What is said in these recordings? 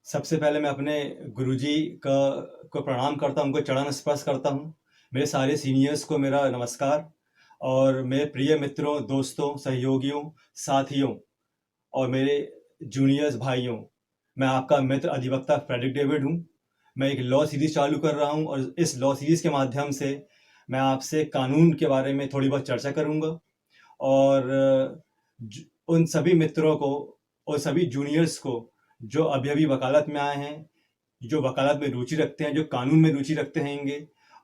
सबसे पहले मैं अपने गुरुजी का को प्रणाम करता हूँ, उनको चरण स्पर्श करता हूँ। मेरे सारे सीनियर्स को मेरा नमस्कार और मेरे प्रिय मित्रों, दोस्तों, सहयोगियों, साथियों और मेरे जूनियर्स भाइयों, मैं आपका मित्र अधिवक्ता फ्रेडरिक डेविड हूँ। मैं एक लॉ सीरीज़ चालू कर रहा हूँ और इस लॉ सीरीज़ के माध्यम से मैं आपसे कानून के बारे में थोड़ी बहुत चर्चा करूँगा और उन सभी मित्रों को और सभी जूनियर्स को जो अभी-अभी वकालत में आए हैं, जो वकालत में रुचि रखते हैं, जो कानून में रुचि रखते हैंगे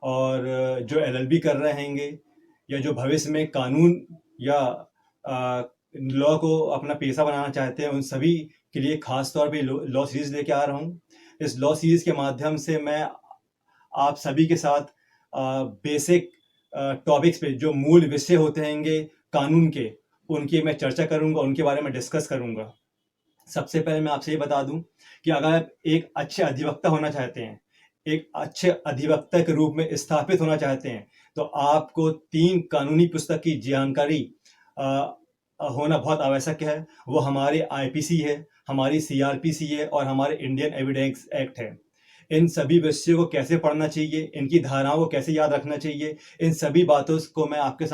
और जो एलएलबी कर रहे हैंगे या जो भविष्य में कानून या लॉ को अपना पेशा बनाना चाहते हैं, उन सभी के लिए खास तौर पे लॉ सीरीज़ लेके आ रहा हूँ। इस लॉ सीरीज़ के माध्यम से मैं आप सभी के साथ बेसिक टॉपिक्स पे जो मूल विषय होते हैंगे कानून के, उनकी मैं चर्चा करूँगा, उनके बारे में डिस्कस करूँगा। सबसे पहले मैं आपसे ये बता दूं कि अगर आप एक अच्छे अधिवक्ता होना चाहते हैं, एक अच्छे अधिवक्ता के रूप में स्थापित होना चाहते हैं, तो आपको 3 कानूनी पुस्तक की जानकारी होना बहुत आवश्यक है। वो हमारे आईपीसी है, हमारी सीआरपीसी है और हमारे इंडियन एविडेंस एक्ट है। इन सभी विषयों को कैसे पढ़ना चाहिए, इनकी धाराओं को कैसे याद रखना चाहिए, इन सभी बातों को मैं आपके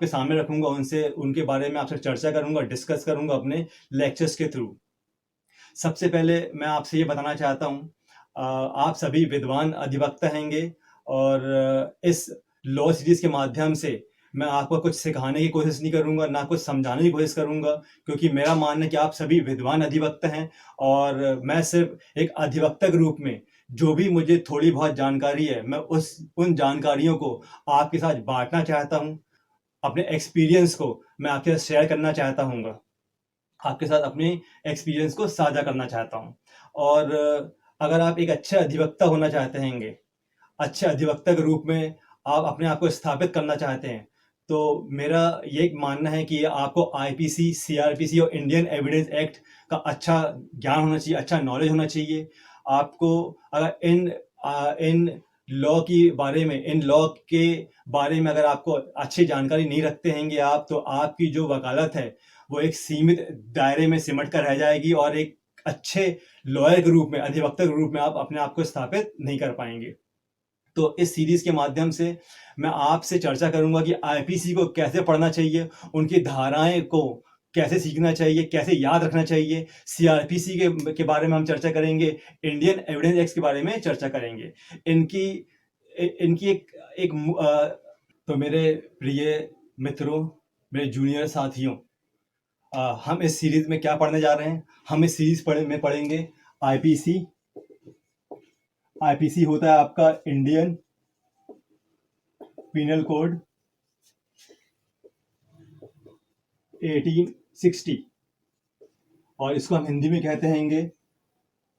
सामने रखूंगा, उनके बारे में आपसे चर्चा करूंगा, डिस्कस करूंगा अपने लेक्चर्स के थ्रू। सबसे पहले मैं आपसे ये बताना चाहता हूँ, आप सभी विद्वान अधिवक्ता हैंगे और इस लॉ सीरीज के माध्यम से मैं आपको कुछ सिखाने की कोशिश नहीं करूंगा, ना कुछ समझाने की कोशिश करूंगा, क्योंकि मेरा मानना है कि आप सभी विद्वान अधिवक्ता हैं और मैं सिर्फ एक अधिवक्ता के रूप में जो भी मुझे थोड़ी बहुत जानकारी है, मैं उन जानकारियों को आपके साथ बांटना चाहता हूँ। अपने एक्सपीरियंस को मैं आपके साथ शेयर करना चाहता हूँ, आपके साथ अपने एक्सपीरियंस को साझा करना चाहता हूँ। और अगर आप एक अच्छे अधिवक्ता होना चाहते हैंगे, अच्छे अधिवक्ता के रूप में आप अपने आप को स्थापित करना चाहते हैं, तो मेरा ये मानना है कि आपको आईपीसी, सीआरपीसी और इंडियन एविडेंस एक्ट का अच्छा ज्ञान होना चाहिए, अच्छा नॉलेज होना चाहिए। आपको अगर इन लॉ के बारे में अगर आपको अच्छी जानकारी नहीं रखते हैंगे आप, तो आपकी जो वकालत है वो एक सीमित दायरे में सिमट कर रह जाएगी और एक अच्छे लॉयर के रूप में, अधिवक्ता के रूप में आप अपने आप को स्थापित नहीं कर पाएंगे। तो इस सीरीज के माध्यम से मैं आपसे चर्चा करूंगा कि आईपीसी को कैसे पढ़ना चाहिए, उनकी धाराएं को कैसे सीखना चाहिए, कैसे याद रखना चाहिए। सीआरपीसी के बारे में हम चर्चा करेंगे, इंडियन एविडेंस एक्ट के बारे में चर्चा करेंगे। इनकी इनकी तो मेरे प्रिय मित्रों, मेरे जूनियर साथियों, हम इस सीरीज में क्या पढ़ने जा रहे हैं? हम इस सीरीज में पढ़ेंगे आईपीसी। आईपीसी होता है आपका इंडियन पिनल कोड 1860 और इसको हम हिंदी में कहते हैंगे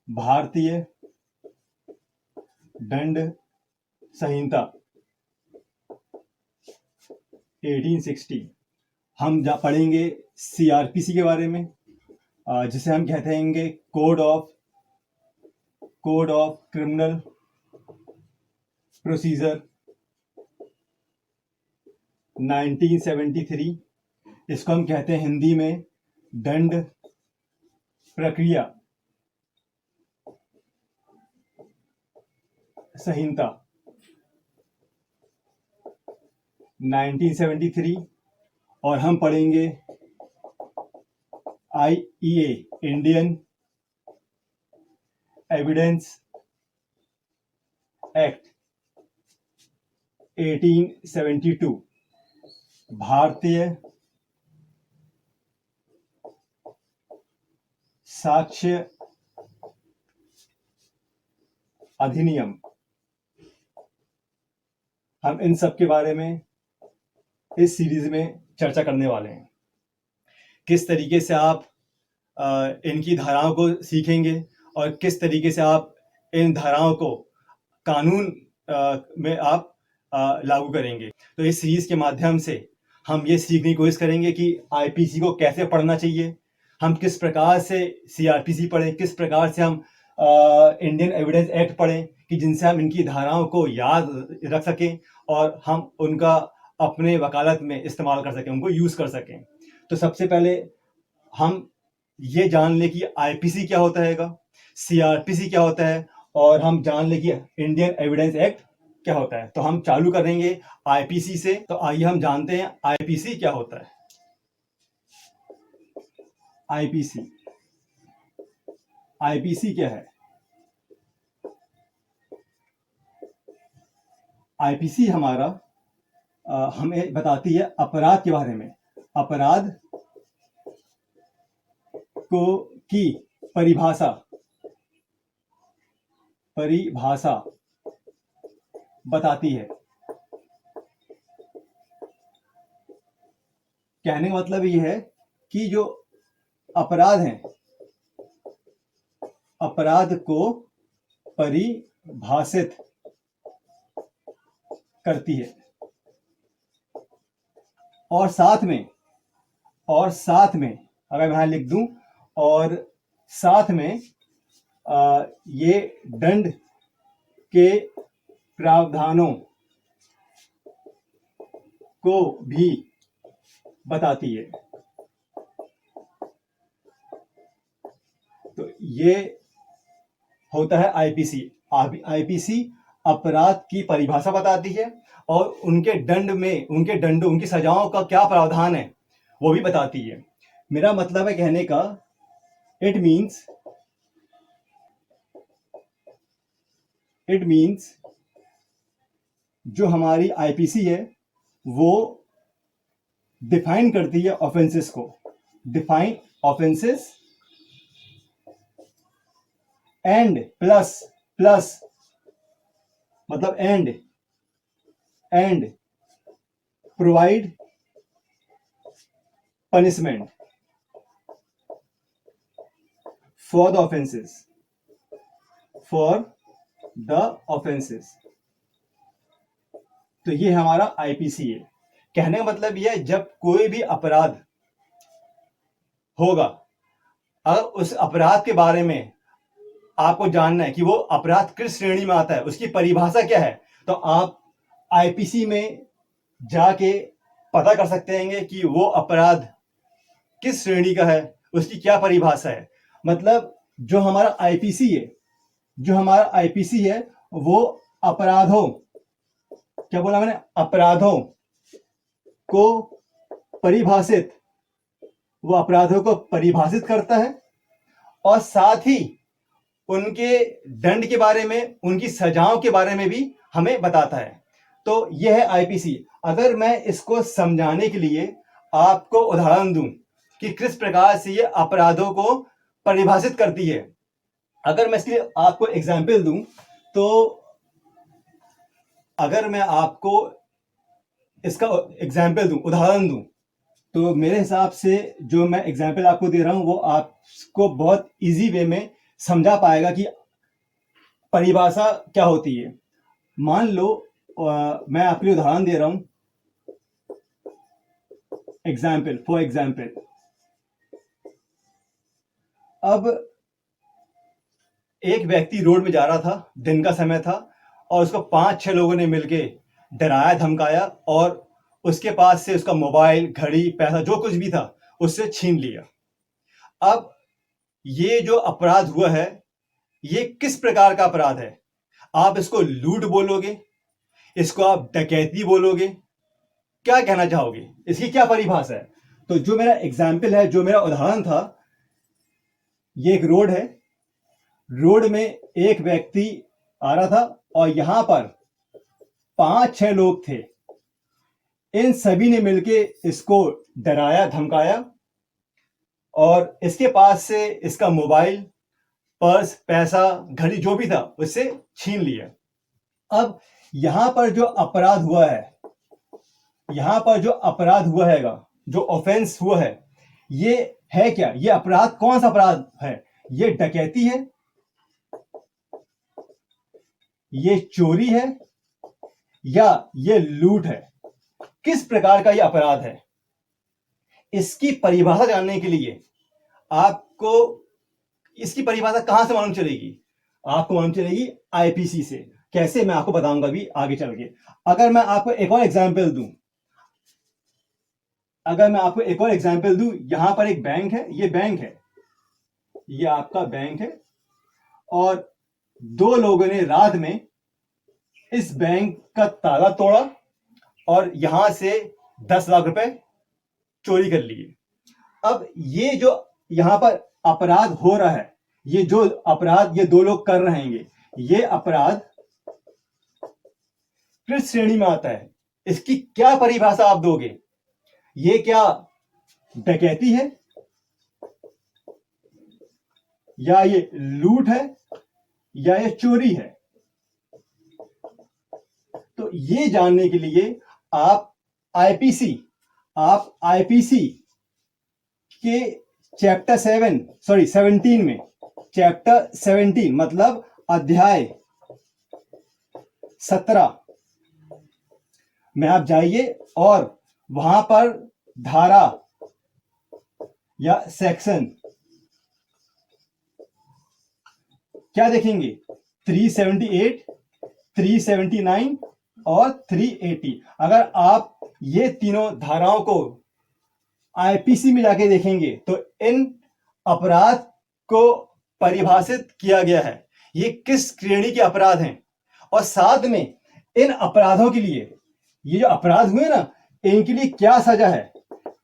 भारतीय दंड संहिता 1860। हम पढ़ेंगे सीआरपीसी के बारे में, जिसे हम कहते हैंगे कोड ऑफ क्रिमिनल प्रोसीजर 1973। इसको हम कहते हैं हिंदी में दंड प्रक्रिया संहिता 1973। और हम पढ़ेंगे आईईए, इंडियन एविडेंस एक्ट 1872, भारतीय साक्ष्य अधिनियम। हम इन सब के बारे में इस सीरीज में चर्चा करने वाले हैं। किस तरीके से आप इनकी धाराओं को सीखेंगे और किस तरीके से आप इन धाराओं को कानून में आप लागू करेंगे। तो इस सीरीज के माध्यम से हम ये सीखने की कोशिश करेंगे कि आईपीसी को कैसे पढ़ना चाहिए, हम किस प्रकार से सीआरपीसी पढ़ें, किस प्रकार से हम इंडियन एविडेंस एक्ट पढ़ें कि जिनसे हम इनकी धाराओं को याद रख सकें और हम उनका अपने वकालत में इस्तेमाल कर सकें, उनको यूज कर सकें। तो सबसे पहले हम ये जान लें कि आईपीसी क्या होता हैगा, सीआरपीसी क्या होता है, और हम जान लें कि इंडियन एविडेंस एक्ट क्या होता है। तो हम चालू करेंगे आईपीसी से। तो आइए हम जानते हैं आईपीसी क्या होता है। आईपीसी, आईपीसी क्या है? आईपीसी हमारा हमें बताती है अपराध के बारे में, अपराध को की परिभाषा, परिभाषा बताती है। कहने का मतलब ये है कि जो अपराध हैं, अपराध को परिभाषित करती है, और साथ में अगर मैं यहां लिख दूं, और साथ में ये दंड के प्रावधानों को भी बताती है। तो ये होता है आईपीसी। आईपीसी अपराध की परिभाषा बताती है, और उनके दंड में, उनके दंडों, उनकी सजाओं का क्या प्रावधान है वो भी बताती है। मेरा मतलब है कहने का, इट मीन्स जो हमारी आईपीसी है वो डिफाइन करती है ऑफेंसेस को। डिफाइन ऑफेंसेस एंड प्लस मतलब and provide punishment for the offences. तो ये हमारा आईपीसी है। कहने का मतलब यह है, जब कोई भी अपराध होगा, अगर उस अपराध के बारे में आपको जानना है कि वो अपराध किस श्रेणी में आता है, उसकी परिभाषा क्या है, तो आप आईपीसी में जाके पता कर सकते हैं कि वो अपराध किस श्रेणी का है, उसकी क्या परिभाषा है। मतलब जो हमारा आईपीसी है वो अपराधों, क्या बोला मैंने, अपराधों को परिभाषित, वो अपराधों को परिभाषित करता है, और साथ ही उनके दंड के बारे में, उनकी सजाओं के बारे में भी हमें बताता है। तो यह है आईपीसी। अगर मैं इसको समझाने के लिए आपको उदाहरण दूं कि किस प्रकार से ये अपराधों को परिभाषित करती है, अगर मैं इसके लिए आपको एग्जाम्पल दूं, तो अगर मैं आपको इसका एग्जाम्पल दूं, उदाहरण दूं, तो मेरे हिसाब से जो मैं एग्जाम्पल आपको दे रहा हूं वो आपको बहुत इजी वे में समझा पाएगा कि परिभाषा क्या होती है। मान लो मैं आपके लिए उदाहरण दे रहा हूं, फॉर एग्जाम्पल, अब एक व्यक्ति रोड में जा रहा था, दिन का समय था, और उसको 5-6 लोगों ने मिलके डराया, धमकाया, और उसके पास से उसका मोबाइल, घड़ी, पैसा, जो कुछ भी था उससे छीन लिया। अब ये जो अपराध हुआ है, ये किस प्रकार का अपराध है? आप इसको लूट बोलोगे, इसको आप डकैती बोलोगे, क्या कहना चाहोगे, इसकी क्या परिभाषा है? तो जो मेरा एग्जाम्पल है, जो मेरा उदाहरण था, ये एक रोड है, रोड में एक व्यक्ति आ रहा था, और यहां पर 5-6 लोग थे। इन सभी ने मिलके इसको डराया, धमकाया, और इसके पास से इसका मोबाइल, पर्स, पैसा, घड़ी, जो भी था उससे छीन लिया। अब यहां पर जो अपराध हुआ है, जो ऑफेंस हुआ है, ये है क्या? ये अपराध कौन सा अपराध है? ये डकैती है, ये चोरी है, या ये लूट है? किस प्रकार का ये अपराध है? इसकी परिभाषा जानने के लिए आपको इसकी परिभाषा कहां से मालूम चलेगी? आपको मालूम चलेगी आईपीसी से। कैसे, मैं आपको बताऊंगा अभी आगे चल के। अगर मैं आपको एक और एग्जांपल दूं, यहां पर एक बैंक है, ये बैंक है, ये आपका बैंक है, और 2 लोगों ने रात में इस बैंक का ताला तोड़ा और यहां से 10 लाख रुपए चोरी कर लिए। अब ये जो यहां पर अपराध हो रहा है, ये जो अपराध ये 2 लोग कर रहे हैं, ये अपराध किस श्रेणी में आता है? इसकी क्या परिभाषा आप दोगे? ये क्या डकैती है, या ये लूट है, या ये चोरी है? तो ये जानने के लिए आप आईपीसी के चैप्टर 17 में, चैप्टर 17 मतलब अध्याय 17 में आप जाइए और वहां पर धारा या सेक्शन क्या देखेंगे? 378, 379 और 380। अगर आप ये तीनों धाराओं को आईपीसी में जाके देखेंगे तो इन अपराध को परिभाषित किया गया है, ये किस श्रेणी के अपराध हैं, और साथ में इन अपराधों के लिए, ये जो अपराध हुए ना, इनके लिए क्या सजा है,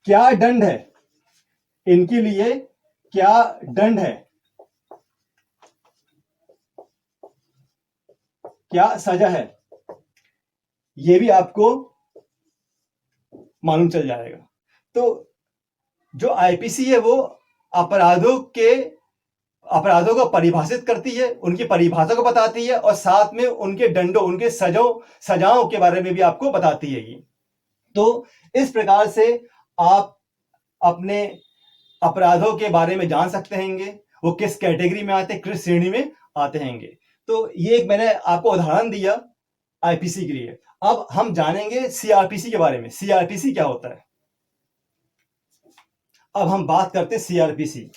क्या दंड है, इनके लिए क्या दंड है, क्या सजा है, ये भी आपको मालूम चल जाएगा। तो जो आईपीसी है वो अपराधों को परिभाषित करती है, उनकी परिभाषा को बताती है, और साथ में उनके दंडों, उनके सजाओं के बारे में भी आपको बताती है ये। तो इस प्रकार से आप अपने अपराधों के बारे में जान सकते हैं, वो किस कैटेगरी में आते हैं, किस श्रेणी में आते हैं। तो ये एक मैंने आपको उदाहरण दिया आईपीसी के लिए। अब हम जानेंगे सीआरपीसी के बारे में। सीआरपीसी क्या होता है? अब हम बात करते हैं सीआरपीसी।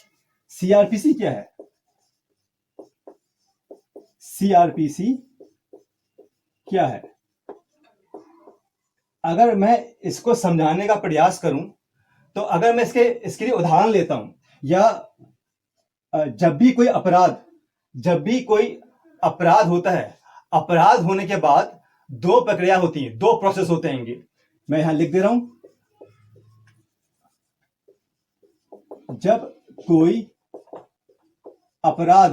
सीआरपीसी क्या है? सीआरपीसी क्या है? अगर मैं इसको समझाने का प्रयास करूं तो अगर मैं इसके लिए उदाहरण लेता हूं, या जब भी कोई अपराध होता है, अपराध होने के बाद 2 प्रक्रिया होती हैं, 2 प्रोसेस होते हैं। मैं यहां लिख दे रहा हूं। जब कोई अपराध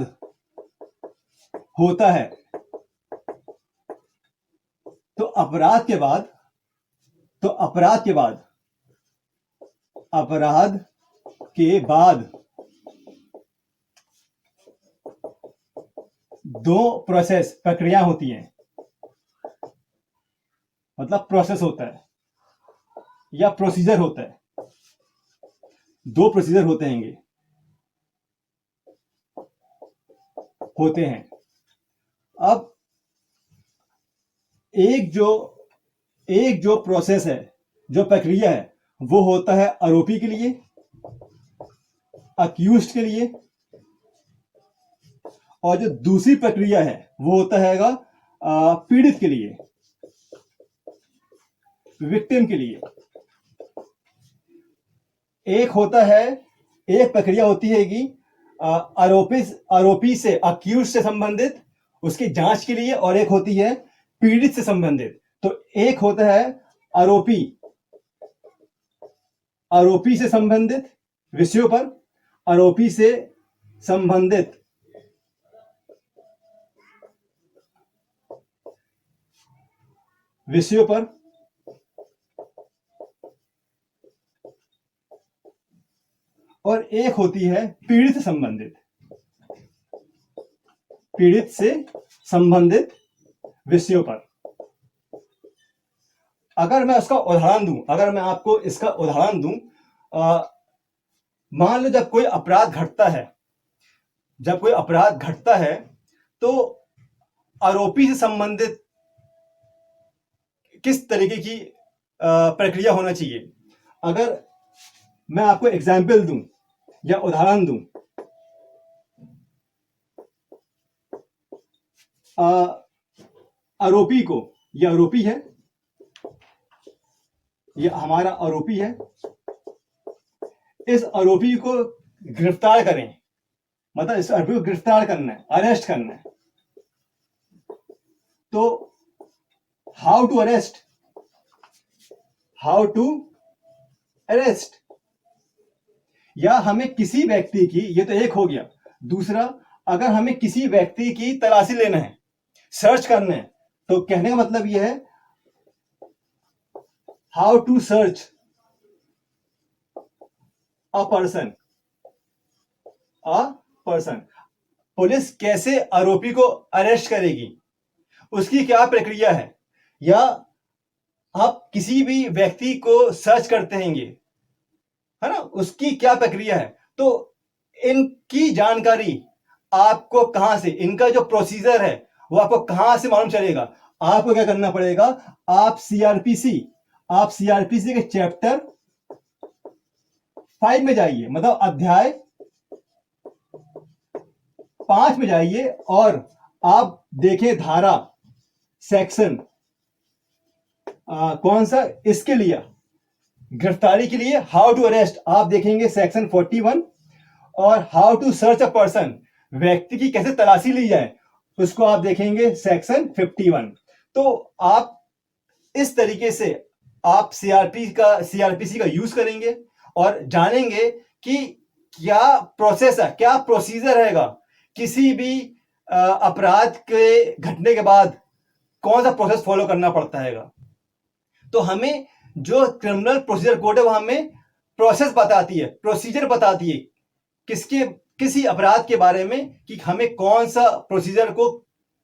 होता है तो अपराध के बाद 2 प्रक्रिया होती हैं, मतलब प्रोसेस होता है या प्रोसीजर होता है। 2 प्रोसीजर होते हैं। अब एक जो प्रोसेस है, जो प्रक्रिया है, वो होता है आरोपी के लिए, अक्यूज्ड के लिए, और जो दूसरी प्रक्रिया है वो होता है पीड़ित के लिए, विक्टिम के लिए। एक प्रक्रिया होती है कि आरोपी से, अक्यूज से संबंधित उसकी जांच के लिए, और एक होती है पीड़ित से संबंधित। तो एक होता है आरोपी से संबंधित विषयों पर, आरोपी से संबंधित विषयों पर, और एक होती है पीड़ित से संबंधित विषयों पर। अगर मैं आपको इसका उदाहरण दूं, मान लो जब कोई अपराध घटता है तो आरोपी से संबंधित किस तरीके की प्रक्रिया होना चाहिए। अगर मैं आपको एग्जाम्पल दूं या उदाहरण दूं, आरोपी को, यह आरोपी है, यह हमारा आरोपी है, इस आरोपी को गिरफ्तार करें, मतलब इस आरोपी को गिरफ्तार करना है, अरेस्ट करना है। तो how to arrest, how to arrest, या हमें किसी व्यक्ति की, ये तो एक हो गया। दूसरा, अगर हमें किसी व्यक्ति की तलाशी लेना है, सर्च करना है, तो कहने का मतलब यह है how to search a person, a person. Police कैसे आरोपी को अरेस्ट करेगी, उसकी क्या प्रक्रिया है, या आप किसी भी व्यक्ति को सर्च करते हैंगे, है ना, उसकी क्या प्रक्रिया है। तो इनकी जानकारी आपको कहां से, इनका जो प्रोसीजर है वो आपको कहां से मालूम चलेगा। आपको क्या करना पड़ेगा, आप सीआरपीसी के चैप्टर 5 में जाइए, मतलब अध्याय 5 में जाइए और आप देखें धारा, सेक्शन कौन सा, इसके लिए गिरफ्तारी के लिए हाउ टू अरेस्ट, आप देखेंगे सेक्शन 41, और how to search a person, व्यक्ति की कैसे तलाशी ली जाए, उसको आप देखेंगे सेक्शन 51। तो आप इस तरीके से आप सीआरपीसी का यूज करेंगे और जानेंगे कि क्या प्रोसेस है, क्या प्रोसीजर रहेगा, किसी भी अपराध के घटने के बाद कौन सा प्रोसेस फॉलो करना पड़ता है। तो हमें जो क्रिमिनल प्रोसीजर कोड है वो हमें प्रोसेस बताती है, प्रोसीजर बताती है किसी अपराध के बारे में, कि हमें कौन सा प्रोसीजर को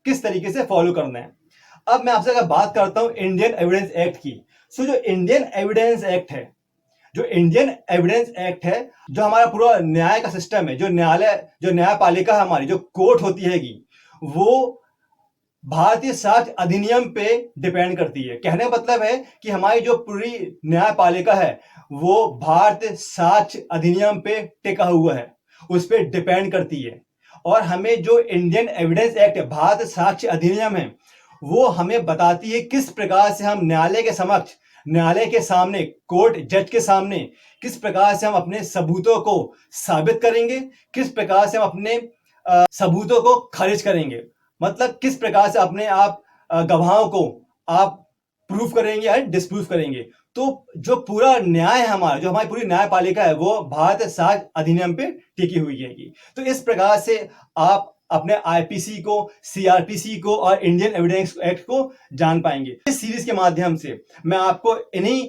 किस तरीके से फॉलो करना है। अब मैं आपसे अगर बात करता हूं इंडियन एविडेंस एक्ट की, जो इंडियन एविडेंस एक्ट है, जो इंडियन एविडेंस एक्ट है, जो हमारा पूरा न्याय का सिस्टम है, जो न्यायपालिका हमारी जो कोर्ट होती हैगी, वो भारतीय साक्ष्य अधिनियम पे डिपेंड करती है। कहने का मतलब है कि हमारी जो पूरी न्यायपालिका है वो भारतीय साक्ष्य अधिनियम पे टिका हुआ है, उस पर डिपेंड करती है। और हमें जो इंडियन एविडेंस एक्ट है, भारतीय साक्ष्य अधिनियम है, वो हमें बताती है किस प्रकार से हम न्यायालय के समक्ष, न्यायालय के सामने, कोर्ट जज के सामने किस प्रकार से हम अपने सबूतों को साबित करेंगे, किस प्रकार से हम अपने सबूतों को खारिज करेंगे, मतलब किस प्रकार से अपने आप गवाहों को आप प्रूफ करेंगे या डिस्प्रूफ करेंगे। तो जो पूरा न्याय है हमारा, जो हमारी पूरी न्यायपालिका है, वो भारतीय साक्ष्य अधिनियम पे टिकी हुई है। तो इस प्रकार से आप अपने आईपीसी को, सीआरपीसी को और इंडियन एविडेंस एक्ट को जान पाएंगे। इस सीरीज के माध्यम से मैं आपको इन्हीं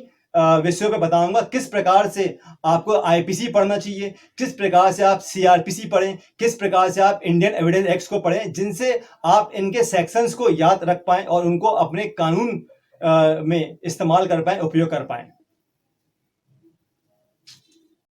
विषयों पे बताऊंगा किस प्रकार से आपको आईपीसी पढ़ना चाहिए, किस प्रकार से आप सीआरपीसी पढ़ें, किस प्रकार से आप इंडियन एविडेंस एक्ट को पढ़ें, जिनसे आप इनके सेक्शंस को याद रख पाएं और उनको अपने कानून में इस्तेमाल कर पाएं, उपयोग कर पाएं।